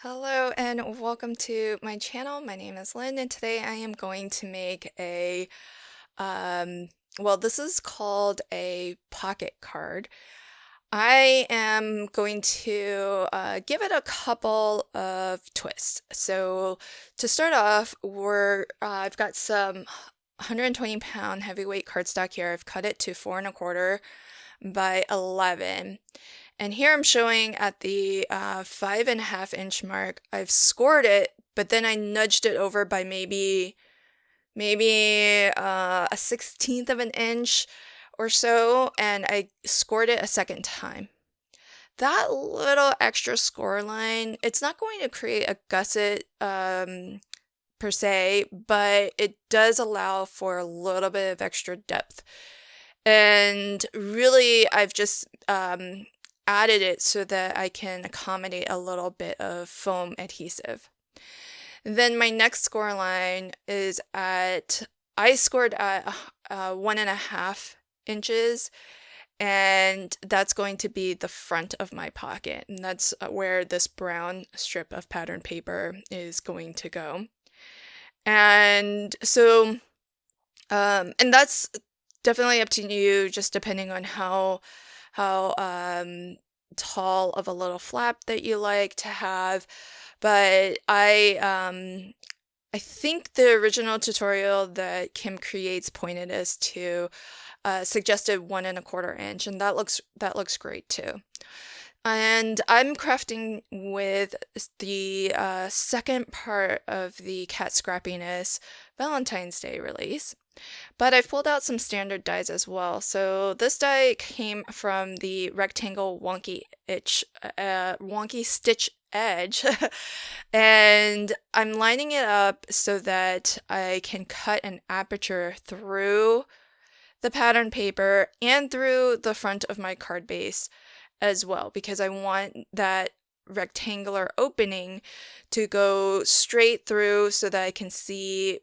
Hello and welcome to my channel. My name is Lynn and today I am going to make this is called a pocket card. I am going to give it a couple of twists. So to start off, I've got some 120-pound heavyweight cardstock here. I've cut it to 4 1/4 by 11. And here I'm showing at the 5.5 inch mark. I've scored it, but then I nudged it over by maybe a 1/16 of an inch or so, and I scored it a second time. That little extra score line, it's not going to create a gusset per se, but it does allow for a little bit of extra depth. And really, I've just added it so that I can accommodate a little bit of foam adhesive. Then my next score line is I scored at 1.5 inches, and that's going to be the front of my pocket. And that's where this brown strip of pattern paper is going to go. And so, and that's definitely up to you, just depending on how tall of a little flap that you like to have. But I think the original tutorial that Kim Creates pointed us to suggested 1 1/4 inch, and that looks great too. And I'm crafting with the second part of the Cat Scrappiness Valentine's Day release. But I've pulled out some standard dies as well. So this die came from the rectangle wonky stitch edge. And I'm lining it up so that I can cut an aperture through the pattern paper and through the front of my card base as well, because I want that rectangular opening to go straight through so that I can see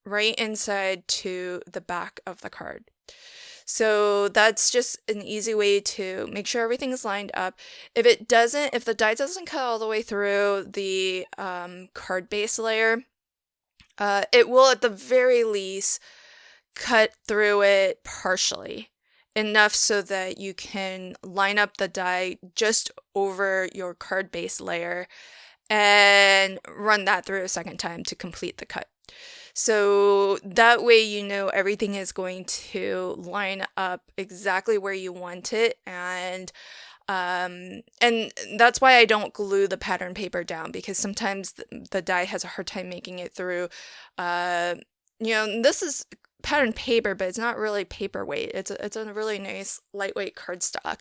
right inside to the back of the card. So that's just an easy way to make sure everything is lined up. If the die doesn't cut all the way through the card base layer, it will at the very least cut through it partially, enough so that you can line up the die just over your card base layer and run that through a second time to complete the cut. So that way you know everything is going to line up exactly where you want it, and that's why I don't glue the pattern paper down, because sometimes the die has a hard time making it through. This is pattern paper, but it's not really paperweight. It's a really nice lightweight cardstock,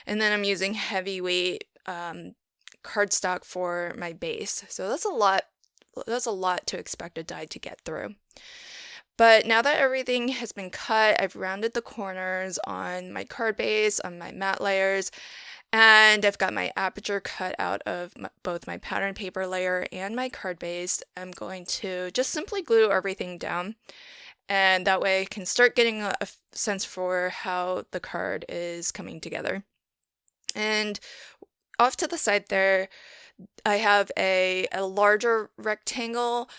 and then I'm using heavyweight cardstock for my base. So that's a lot. That's a lot to expect a die to get through. But now that everything has been cut, I've rounded the corners on my card base, on my matte layers, and I've got my aperture cut out of both my pattern paper layer and my card base. I'm going to just simply glue everything down, and that way I can start getting a sense for how the card is coming together. And off to the side there, I have a larger rectangle.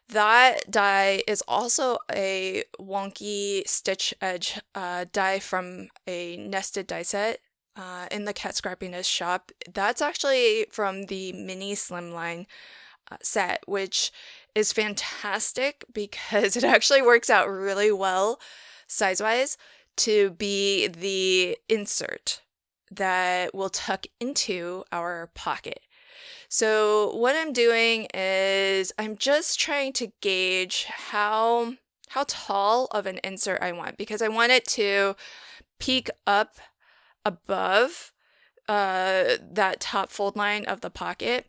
That die is also a wonky stitch edge die from a nested die set in the Cat Scrappiness shop. That's actually from the mini slimline set, which is fantastic because it actually works out really well size-wise to be the insert that will tuck into our pocket. So what I'm doing is I'm just trying to gauge how tall of an insert I want, because I want it to peek up above that top fold line of the pocket.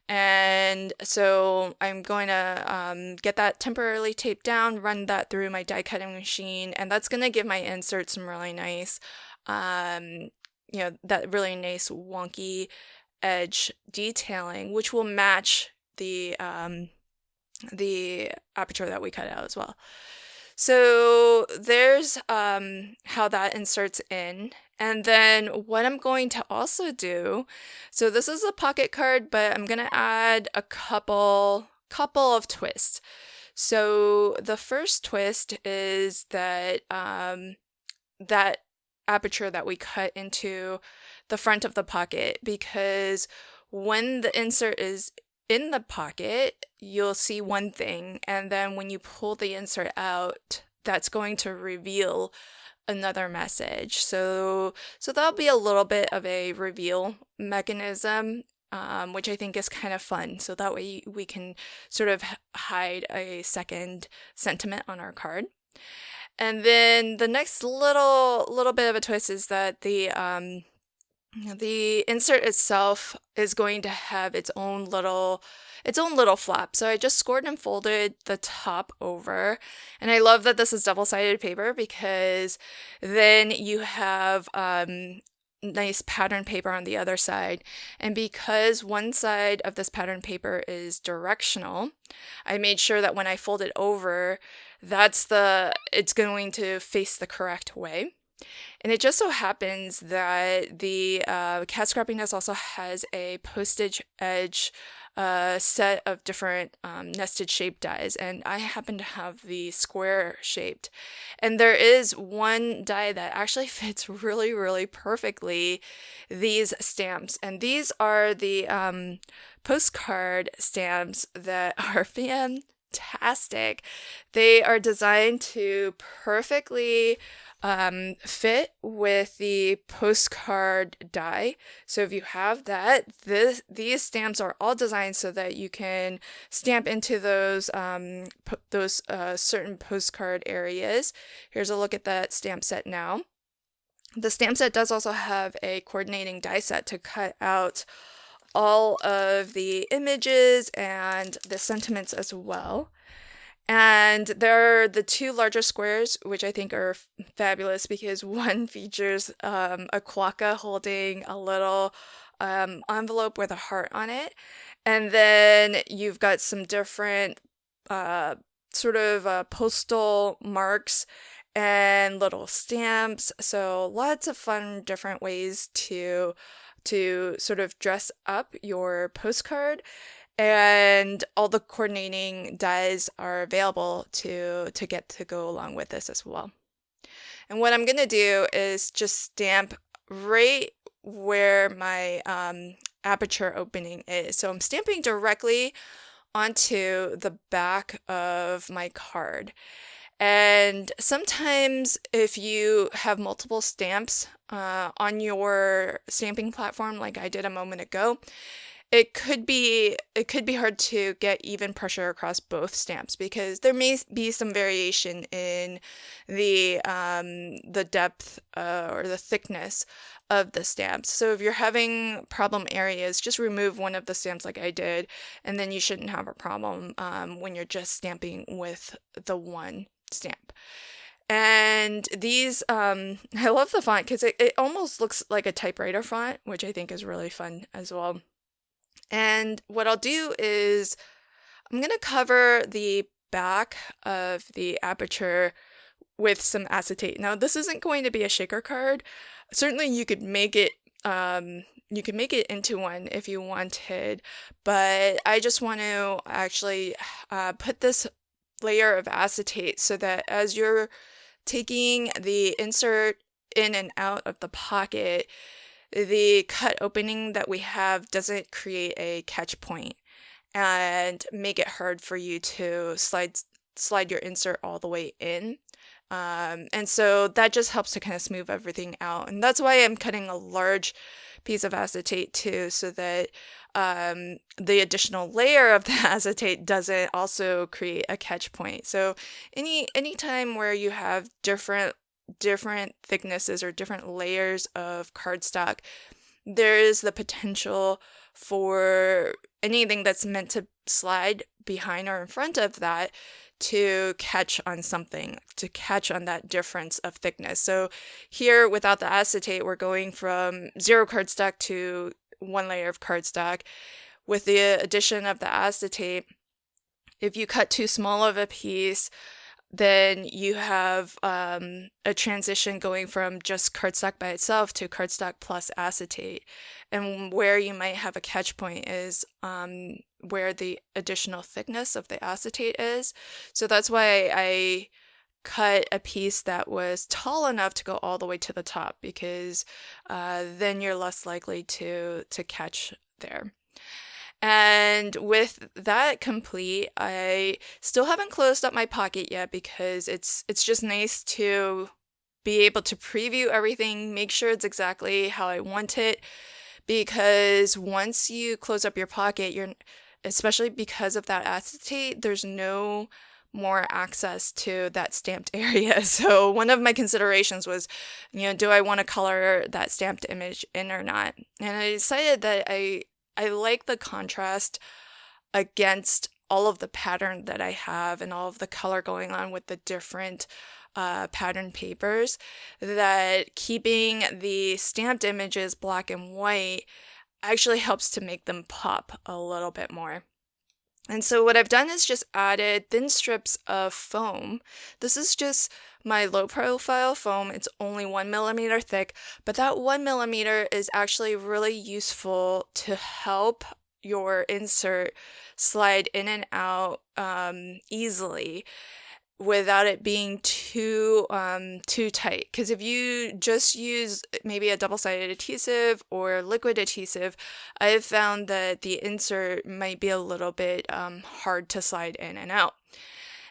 And so I'm going to get that temporarily taped down, run that through my die cutting machine, and that's going to give my insert some really nice, that really nice wonky edge detailing, which will match the aperture that we cut out as well. So there's how that inserts in. And then what I'm going to also do, so this is a pocket card, but I'm going to add a couple of twists. So the first twist is that that aperture that we cut into the front of the pocket, because when the insert is in the pocket, you'll see one thing, and then when you pull the insert out, that's going to reveal another message. So that'll be a little bit of a reveal mechanism, which I think is kind of fun. So that way we can sort of hide a second sentiment on our card. And then the next little bit of a twist is that the insert itself is going to have its own little flap. So I just scored and folded the top over. And I love that this is double-sided paper, because then you have nice pattern paper on the other side. And because one side of this pattern paper is directional, I made sure that when I fold it over, it's going to face the correct way. And it just so happens that the Cat Scrappiness also has a postage edge set of different nested shape dies, and I happen to have the square shaped. And there is one die that actually fits really, really perfectly these stamps. And these are the postcard stamps that are fantastic. They are designed to perfectly fit with the postcard die. So if you have that, these stamps are all designed so that you can stamp into those certain postcard areas. Here's a look at that stamp set now. The stamp set does also have a coordinating die set to cut out all of the images and the sentiments as well. And there are the two larger squares, which I think are fabulous, because one features a quokka holding a little envelope with a heart on it. And then you've got some different postal marks and little stamps. So lots of fun different ways to sort of dress up your postcard. And all the coordinating dies are available to get to go along with this as well. And what I'm going to do is just stamp right where my aperture opening is. So I'm stamping directly onto the back of my card. And sometimes if you have multiple stamps on your stamping platform, like I did a moment ago, it could be hard to get even pressure across both stamps, because there may be some variation in the depth or the thickness of the stamps. So if you're having problem areas, just remove one of the stamps like I did, and then you shouldn't have a problem when you're just stamping with the one stamp. And these, I love the font because it almost looks like a typewriter font, which I think is really fun as well. And what I'll do is I'm going to cover the back of the aperture with some acetate. Now, this isn't going to be a shaker card. Certainly you could make it into one if you wanted, but I just want to actually put this layer of acetate so that as you're taking the insert in and out of the pocket, the cut opening that we have doesn't create a catch point and make it hard for you to slide your insert all the way in. And so that just helps to kind of smooth everything out. And that's why I'm cutting a large piece of acetate too, so that the additional layer of the acetate doesn't also create a catch point. So any time where you have different thicknesses or different layers of cardstock, there is the potential for anything that's meant to slide behind or in front of that to catch on something, to catch on that difference of thickness. So here, without the acetate, we're going from 0 cardstock to 1 layer of cardstock. With the addition of the acetate, if you cut too small of a piece, then you have a transition going from just cardstock by itself to cardstock plus acetate. And where you might have a catch point is where the additional thickness of the acetate is. So that's why I cut a piece that was tall enough to go all the way to the top, because then you're less likely to catch there. And with that complete, I still haven't closed up my pocket yet, because it's just nice to be able to preview everything, make sure it's exactly how I want it, because once you close up your pocket, especially because of that acetate, there's no more access to that stamped area. So one of my considerations was, do I want to color that stamped image in or not? And I decided that I like the contrast against all of the pattern that I have and all of the color going on with the different pattern papers, that keeping the stamped images black and white actually helps to make them pop a little bit more. And so what I've done is just added thin strips of foam. This is just my low profile foam. It's only 1 millimeter thick, but that 1 millimeter is actually really useful to help your insert slide in and out easily, without it being too tight. Because if you just use maybe a double-sided adhesive or liquid adhesive, I've found that the insert might be a little bit hard to slide in and out.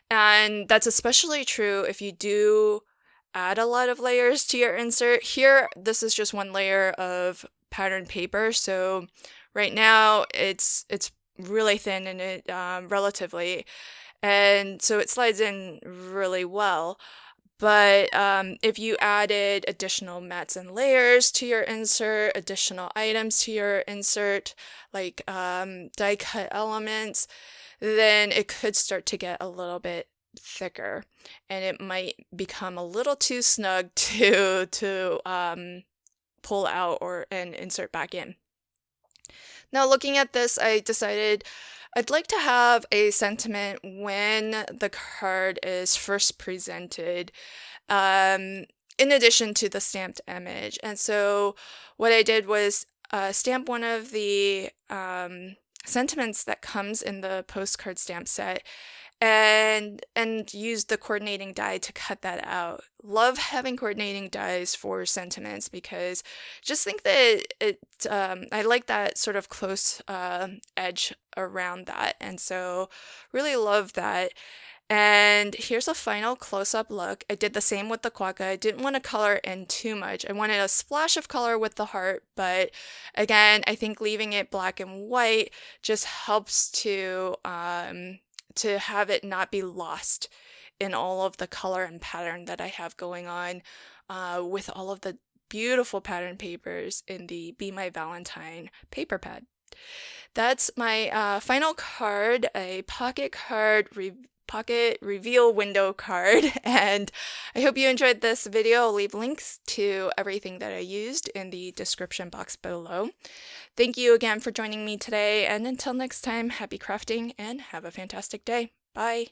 And that's especially true if you do add a lot of layers to your insert. Here, this is just one layer of pattern paper, so right now it's really thin and it relatively, and so it slides in really well. But if you added additional mats and layers to your insert, additional items to your insert, like die cut elements, then it could start to get a little bit thicker, and it might become a little too snug to pull out and insert back in. Now, looking at this, I decided I'd like to have a sentiment when the card is first presented, in addition to the stamped image. And so what I did was stamp one of the sentiments that comes in the postcard stamp set, and use the coordinating die to cut that out. Love having coordinating dies for sentiments, because just think that I like that sort of close edge around that, and so really love that. And here's a final close-up look. I did the same with the quokka. I didn't want to color in too much. I wanted a splash of color with the heart, but again, I think leaving it black and white just helps to have it not be lost in all of the color and pattern that I have going on with all of the beautiful pattern papers in the Be My Valentine paper pad. That's my final card, a pocket reveal window card, and I hope you enjoyed this video. I'll leave links to everything that I used in the description box below. Thank you again for joining me today, and until next time, happy crafting and have a fantastic day. Bye!